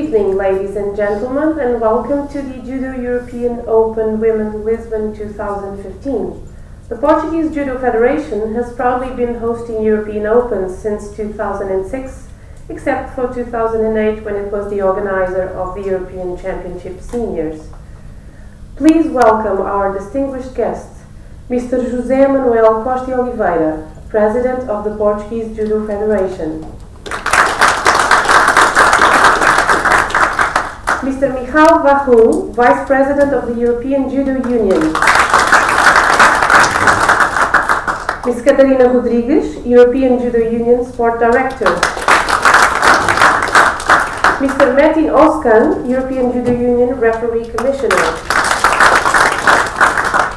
evening, ladies and gentlemen, and welcome to the Judo European Open Women Lisbon 2015. The Portuguese Judo Federation has proudly been hosting European Opens since 2006, except for 2008 when it was the organizer of the European Championship Seniors. Please welcome our distinguished guest, Mr. José Manuel Costa Oliveira, President of the Portuguese Judo Federation. Mr. Michal Vahun, Vice President of the European Judo Union. Ms. Catarina Rodrigues, European Judo Union Sport Director. Mr. Metin Özkan, European Judo Union Referee Commissioner.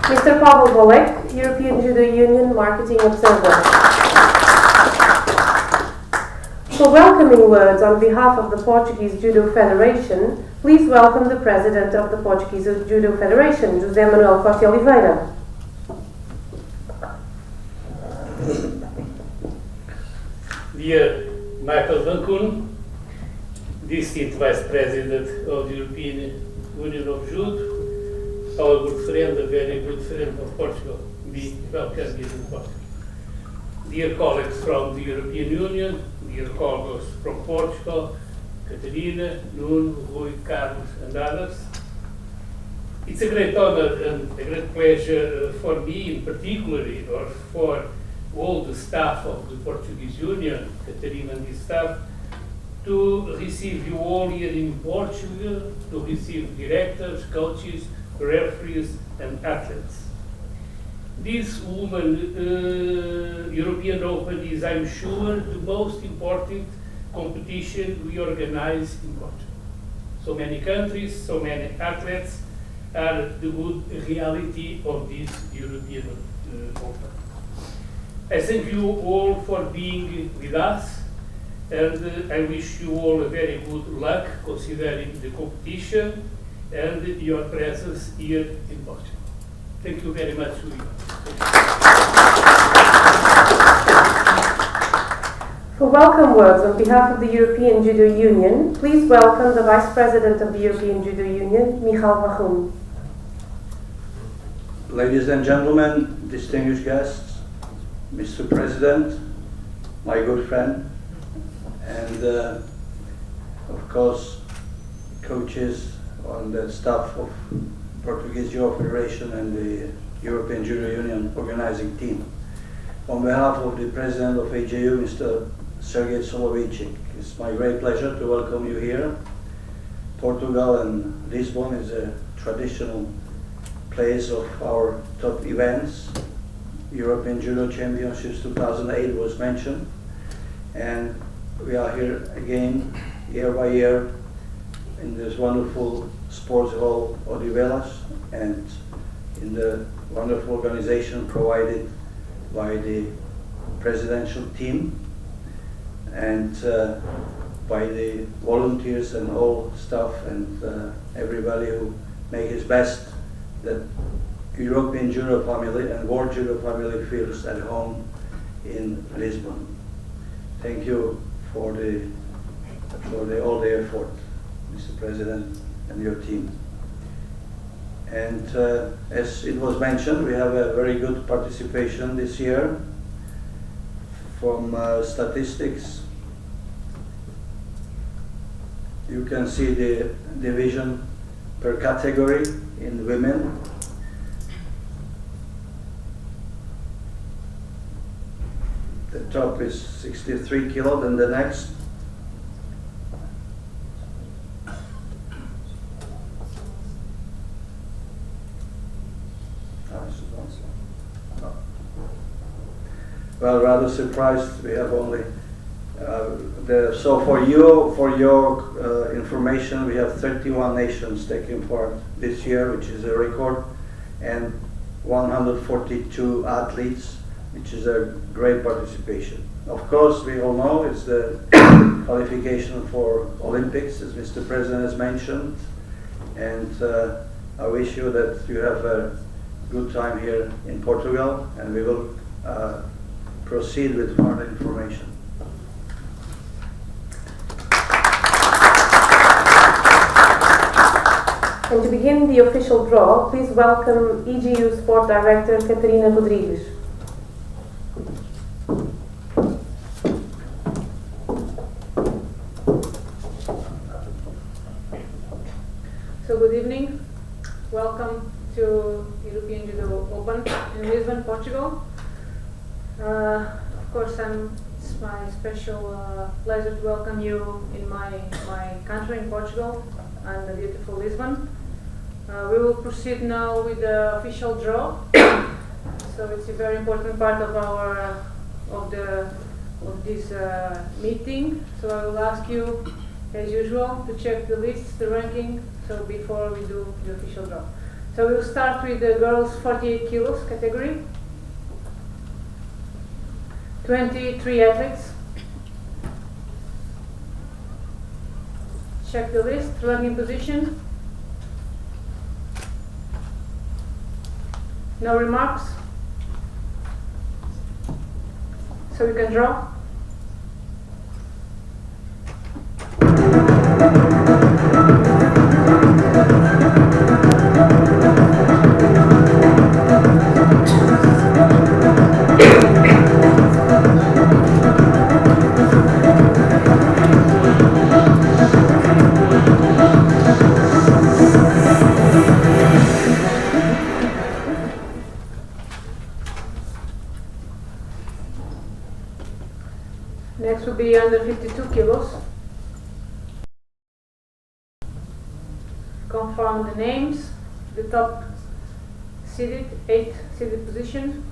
Mr. Pavel Volek, European Judo Union Marketing Observer. For welcoming words on behalf of the Portuguese Judo Federation, please welcome the President of the Portuguese Judo Federation, José Manuel Costa Oliveira. Dear Michael Vancouver, distinct Vice President of the European Union of Judo, our good friend, a very good friend of Portugal, be welcome here in Portugal. Dear colleagues from the European Union, dear colleagues from Portugal, Catarina, Nuno, Rui, Carlos and others. It's a great honor and a great pleasure for me in particular, or for all the staff of the Portuguese Union, Catarina and his staff, to receive you all here in Portugal, to receive directors, coaches, referees and athletes. This Women European Open is, I'm sure, the most important competition we organize in Portugal. So many countries, so many athletes are the good reality of this European Open. I thank you all for being with us, and I wish you all a very good luck considering the competition and your presence here in Portugal. Thank you very much. For welcome words on behalf of the European Judo Union, please welcome the Vice President of the European Judo Union, Michal Vahun. Ladies and gentlemen, distinguished guests, Mr. President, my good friend, and of course, coaches and the staff of Portuguese Judo Federation and the European Judo Union organizing team. On behalf of the President of AJU, Mr. Sergei Soloveitchik, it's my great pleasure to welcome you here. Portugal and Lisbon is a traditional place of our top events. European Judo Championships 2008 was mentioned, and we are here again, year by year, in this wonderful sports hall Odivelas, and in the wonderful organization provided by the presidential team and by the volunteers and all staff and everybody who make his best that European Judo family and World Judo family feels at home in Lisbon. Thank you for all the effort, Mr. President and your team. And as it was mentioned, we have a very good participation this year. From statistics, you can see the division per category in women. The top is 63 kilo, then the next. Well, rather surprised. We have only so for your information, we have 31 nations taking part this year, which is a record, and 142 athletes, which is a great participation. Of course, we all know it's the qualification for Olympics, as Mr. President has mentioned, and I wish you that you have a good time here in Portugal, and we will proceed with further information. And to begin the official draw, please welcome EGU Sport Director Catarina Rodrigues. So good evening. Welcome to European Judo Open in Lisbon, Portugal. Of course, it's my special pleasure to welcome you in my country, in Portugal, and the beautiful Lisbon. We will proceed now with the official draw. So it's a very important part of our of this meeting. So I will ask you, as usual, to check the list, the ranking. So before we do the official draw. So we'll start with the girls 48 kilos category. 23 athletes. Check the list, ranking position. No remarks. So we can draw. Next will be under 52 kilos. Confirm the names, the top seated, 8th seated position.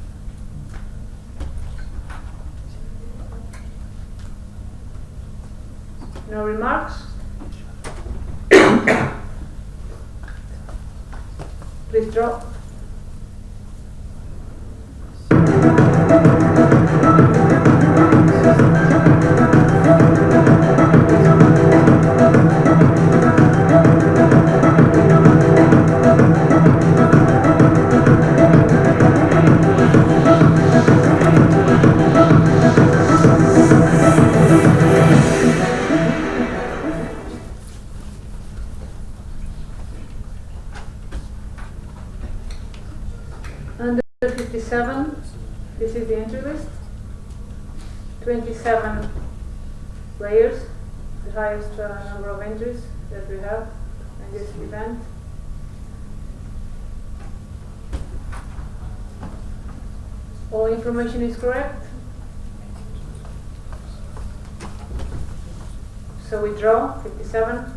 No remarks. Please draw. Under 57, this is the entry list. 27 players, the highest number of entries that we have in this event. All information is correct. So we draw 57.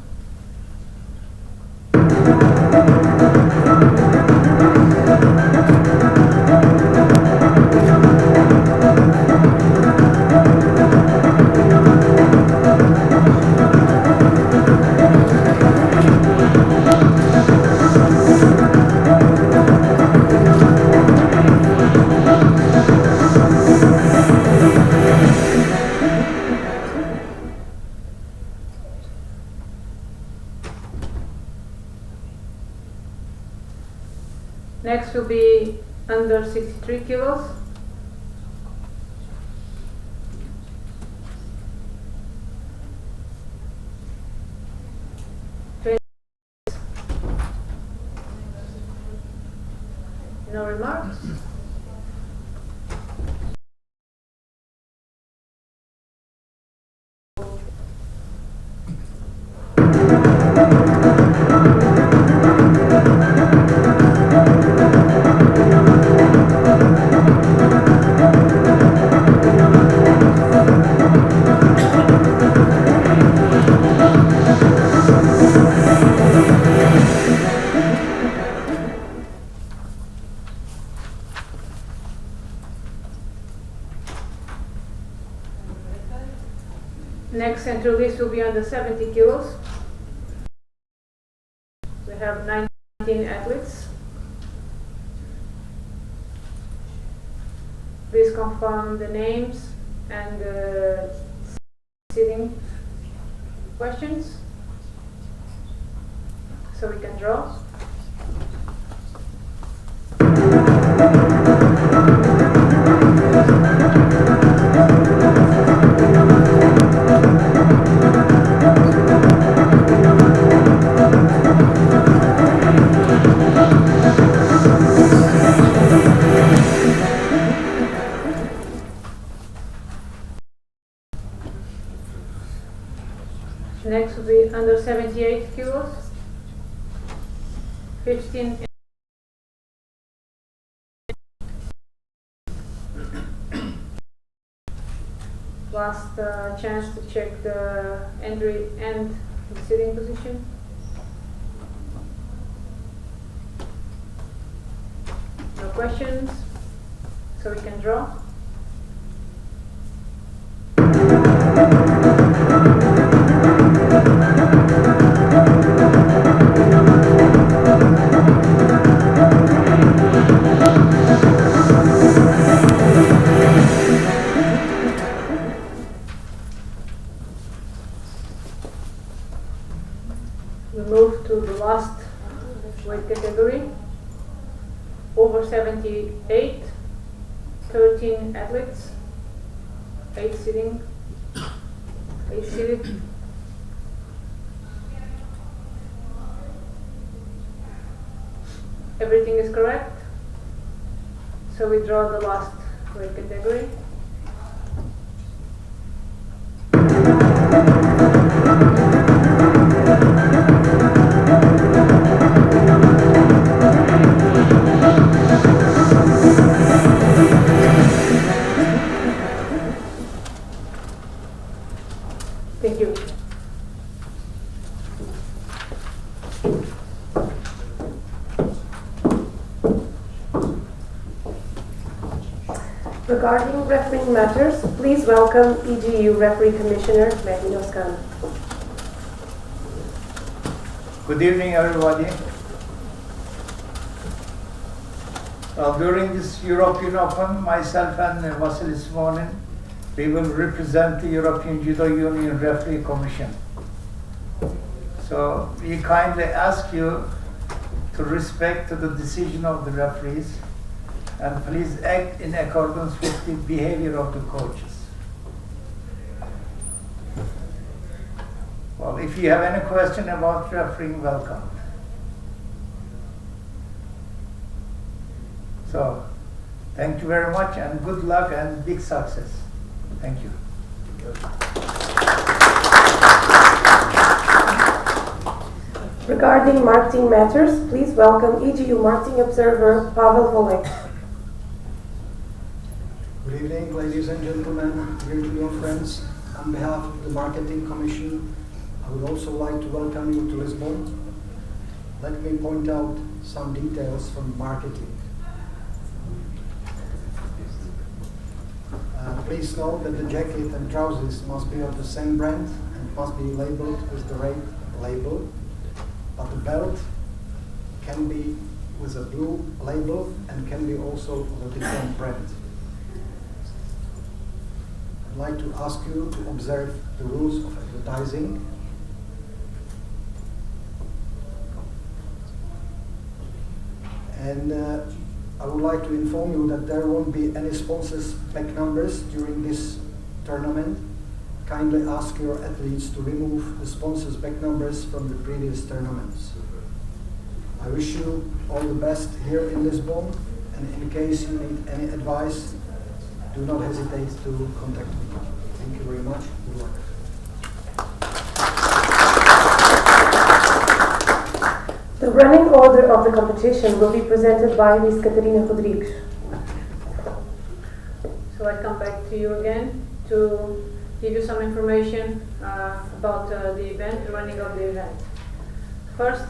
Next will be under 63 kilos. No remarks. Next central list will be under 70 kilos. We have 19 athletes. Please confirm the names and the seating questions. So we can draw. 78 kilos, 15 last chance to check the entry and the sitting position. No questions, so we can draw. We move to the last weight category, over 78, 13 athletes, 8 sitting, 8 seated. Everything is correct, so we draw the last weight category. Thank you. Regarding refereeing matters, please welcome EGU Referee Commissioner Mehdi Noskan. Good evening, everybody. During this European Open, myself and Vasilis Simonin, we will represent the European Judo Union Referee Commission. So we kindly ask you to respect the decision of the referees and please act in accordance with the behavior of the coaches. Well, if you have any question about refereeing, welcome. So, thank you very much and good luck and big success. Thank you. Regarding marketing matters, please welcome EGU Marketing Observer Pavel Volek. Good evening, ladies and gentlemen, dear Judo friends. On behalf of the Marketing Commission, I would also like to welcome you to Lisbon. Let me point out some details from marketing. Please note that the jacket and trousers must be of the same brand and must be labeled with the right label, but the belt can be with a blue label and can be also of a different brand. I'd like to ask you to observe the rules of advertising. And I would like to inform you that there won't be any sponsors' back numbers during this tournament. Kindly ask your athletes to remove the sponsors' back numbers from the previous tournaments. I wish you all the best here in Lisbon, and in case you need any advice, do not hesitate to contact me. Thank you very much. Good luck. The running order of the competition will be presented by Ms. Catarina Rodrigues. So I come back to you again to give you some information about the event, the running of the event. First,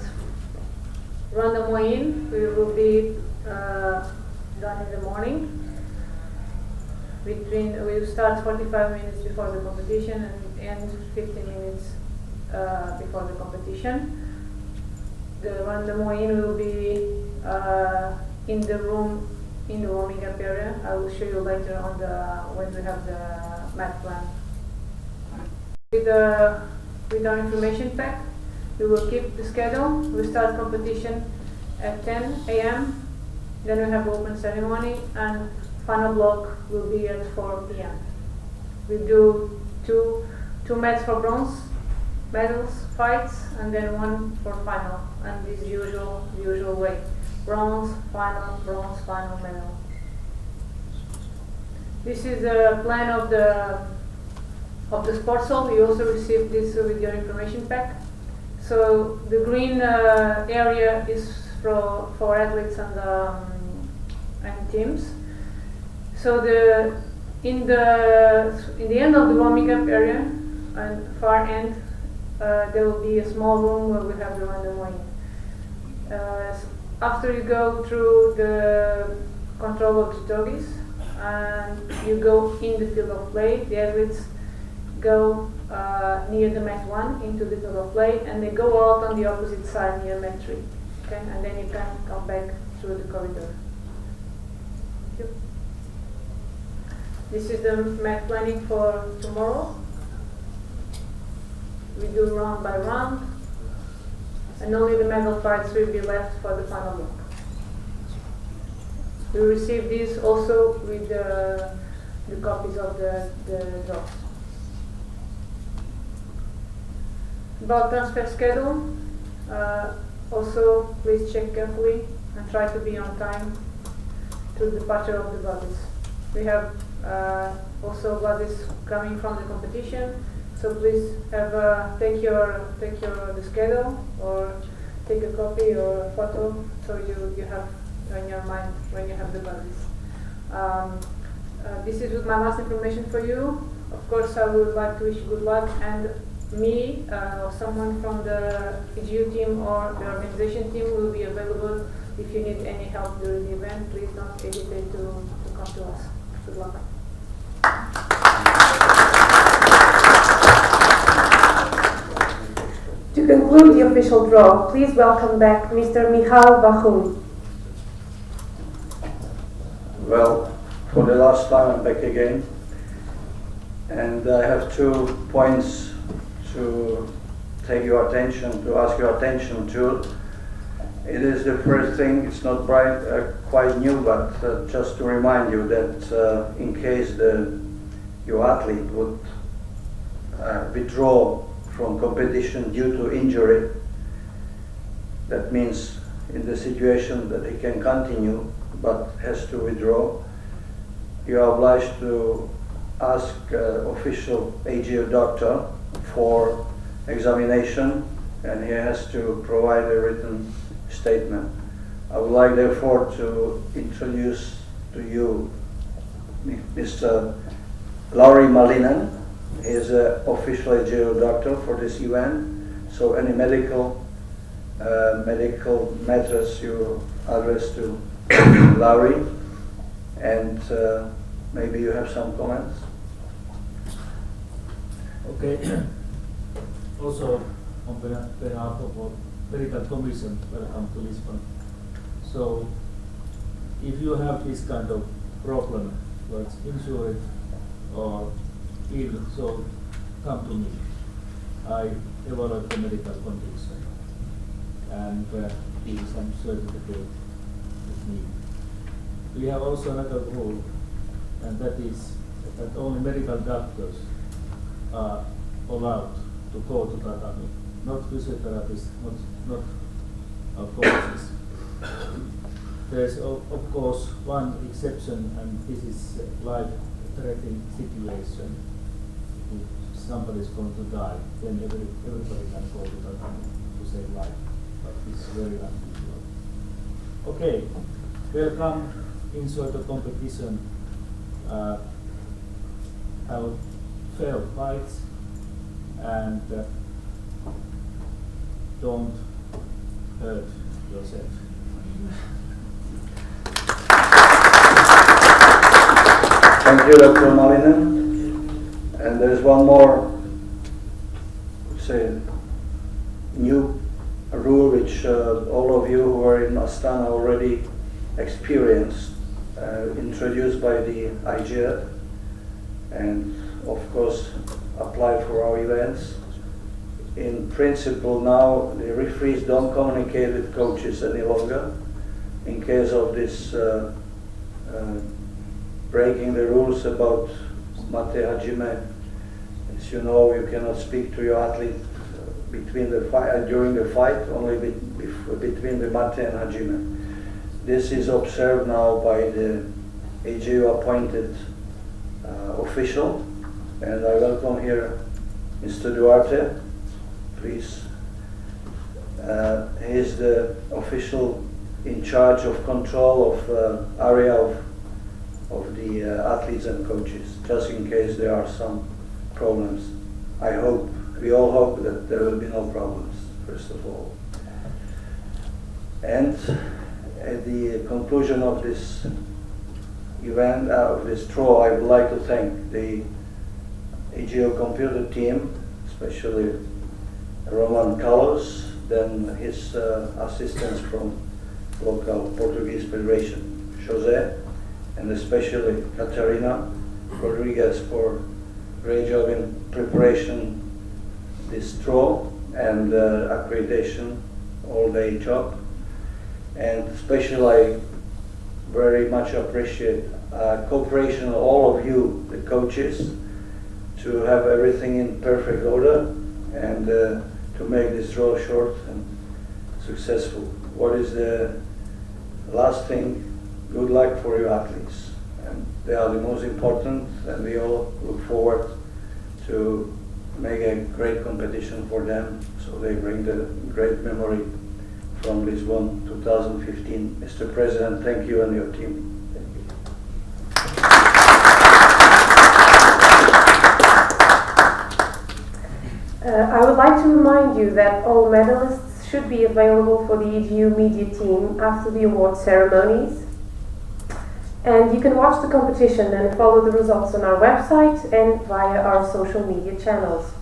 random weigh-in will be done in the morning. We will start 45 minutes before the competition and end 15 minutes before the competition. The random weigh-in will be in the room, in the warming up area. I will show you later on when we have the mat plan. With our information pack, we will keep the schedule. We start competition at 10 a.m. Then we have open ceremony and final block will be at 4 p.m. We do two mats for bronze medals, fights, and then one for final. And this usual way: bronze, final, medal. This is the plan of the sports hall. You also received this with your information pack. So the green area is for athletes and teams. So in the end of the warming up area and far end, there will be a small room where we have the random weighing. After you go through the control of the doggies and you go in the field of play, the athletes go near the mat 1 into the field of play, and they go out on the opposite side near mat 3. Okay, and then you can come back through the corridor. Thank you. This is the mat planning for tomorrow. We do round by round, and only the medal parts will be left for the final look. We receive these also with the copies of the drops. About transfer schedule, also please check carefully and try to be on time to the departure of the bodies. We have also bodies coming from the competition, so please take the schedule or take a copy or a photo so you have in your mind when you have the bodies. This is my last information for you. Of course, I would like to wish you good luck, and me or someone from the EGU team or the organization team will be available if you need any help during the event. Please don't hesitate to come to us. Good luck. To conclude the official draw, please welcome back Mr. Michal Bachun. Well, for the last time I'm back again, and I have 2 points to ask your attention to. It is the first thing, it's not quite new, but just to remind you that in case your athlete would withdraw from competition due to injury, that means in the situation that he can continue but has to withdraw, you are obliged to ask official AGO doctor for examination, and he has to provide a written statement. I would like therefore to introduce to you Mr. Lauri Malinen. He is an official AGO doctor for this event, so any medical matters you address to Lauri, and maybe you have some comments. Okay. Also, on behalf of the Medical Commission, welcome to Lisbon. So, if you have this kind of problem, whether it's injured or ill, so come to me. I evaluate the medical condition and give some certificate if needed. We have also another rule, and that is that only medical doctors are allowed to go to tatami, not physiotherapists, not coaches. There is of course one exception, and this is life-threatening situation. If somebody is going to die, then everybody can go to tatami to save life, but it's very unusual. Okay, welcome, enjoy the competition, have fair fights, and don't hurt yourself. Thank you, Dr. Malinen. And there is one more, new rule which all of you who are in Astana already experienced, introduced by the IGF, and of course apply for our events. In principle now, the referees don't communicate with coaches any longer. In case of this breaking the rules about Mate Hajime, as you know, you cannot speak to your athlete between the fight during the fight, only between the Mate and Hajime. This is observed now by the AGU appointed official, and I welcome here Mr. Duarte. Please He is the official in charge of control of area of the athletes and coaches, just in case there are some problems. We all hope that there will be no problems, first of all. And at the conclusion of this event, of this draw, I would like to thank the EGO computer team, especially Roman Carlos, then his assistants from local Portuguese Federation, Jose, and especially Catarina Rodriguez for great job in preparation this draw and accreditation, all-day job. And especially I very much appreciate cooperation of all of you, the coaches, to have everything in perfect order and to make this draw short and successful. What is the last thing? Good luck for your athletes. And they are the most important, and we all look forward to make a great competition for them, so they bring the great memory from Lisbon 2015. Mr. President, thank you and your team. Thank you. I would like to remind you that all medalists should be available for the EGU media team after the award ceremonies. And you can watch the competition and follow the results on our website and via our social media channels.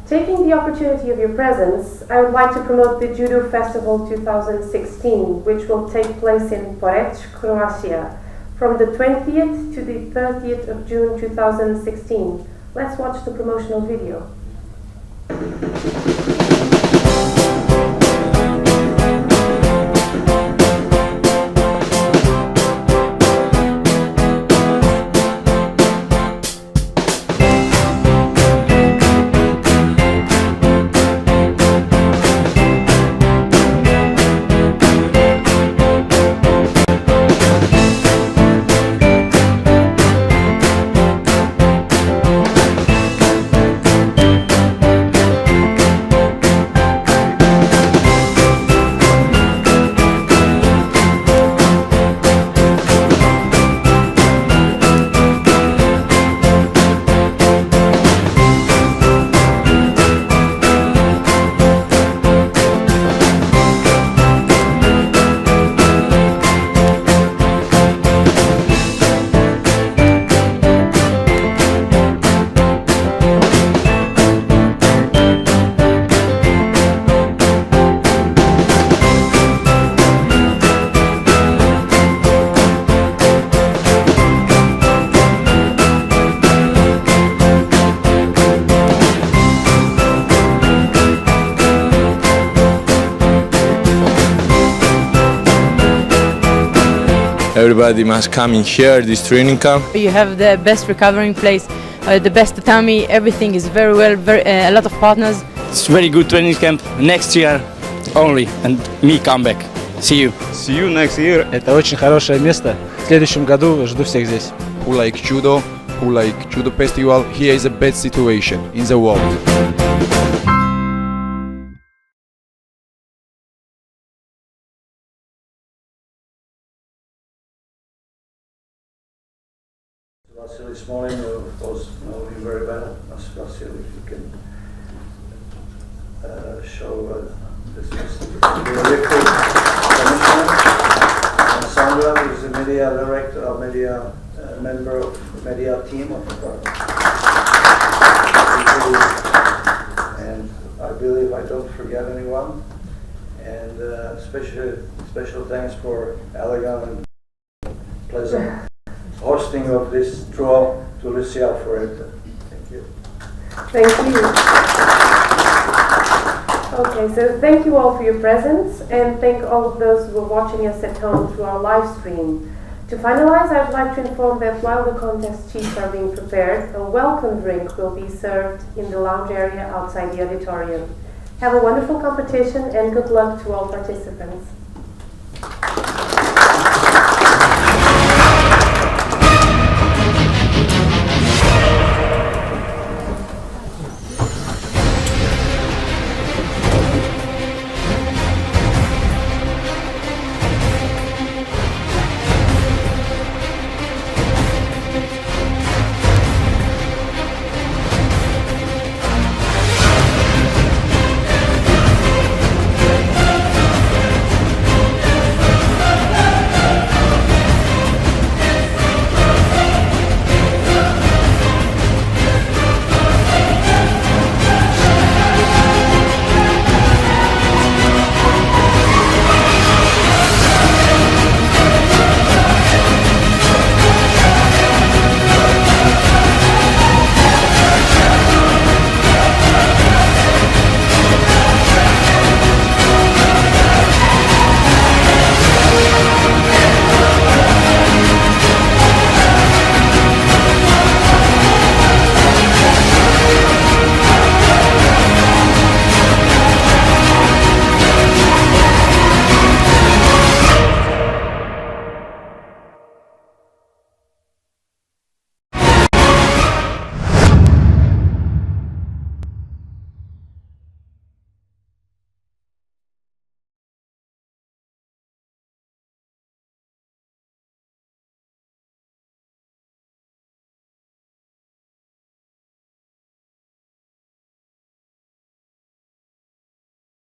Taking the opportunity of your presence, I would like to promote the Judo Festival 2016, which will take place in Poreč, Croatia, from the 20th to the 30th of June 2016. Let's watch the promotional video. Everybody must come in here, this training camp. You have the best recovering place, the best tatami, everything is very well, a lot of partners. It's very good training camp. Next year only, and me come back. See you. See you next year. Это очень хорошее место. В следующем году жду всех здесь. Who like judo, who like judo festival, here is the best situation in the world. Vasily Smolin, of course, know him very well. Vasily, if you can show this message. And Sandra, who is the media director, or media member of the media team of the department. And I believe I don't forget anyone. And special thanks for elegant and pleasant hosting of this draw to Lucia for it. Thank you. Thank you. Okay, so thank you all for your presence, and thank all of those who are watching us at home through our live stream. To finalize, I would like to inform that while the contest sheets are being prepared, a welcome drink will be served in the lounge area outside the auditorium. Have a wonderful competition and good luck to all participants.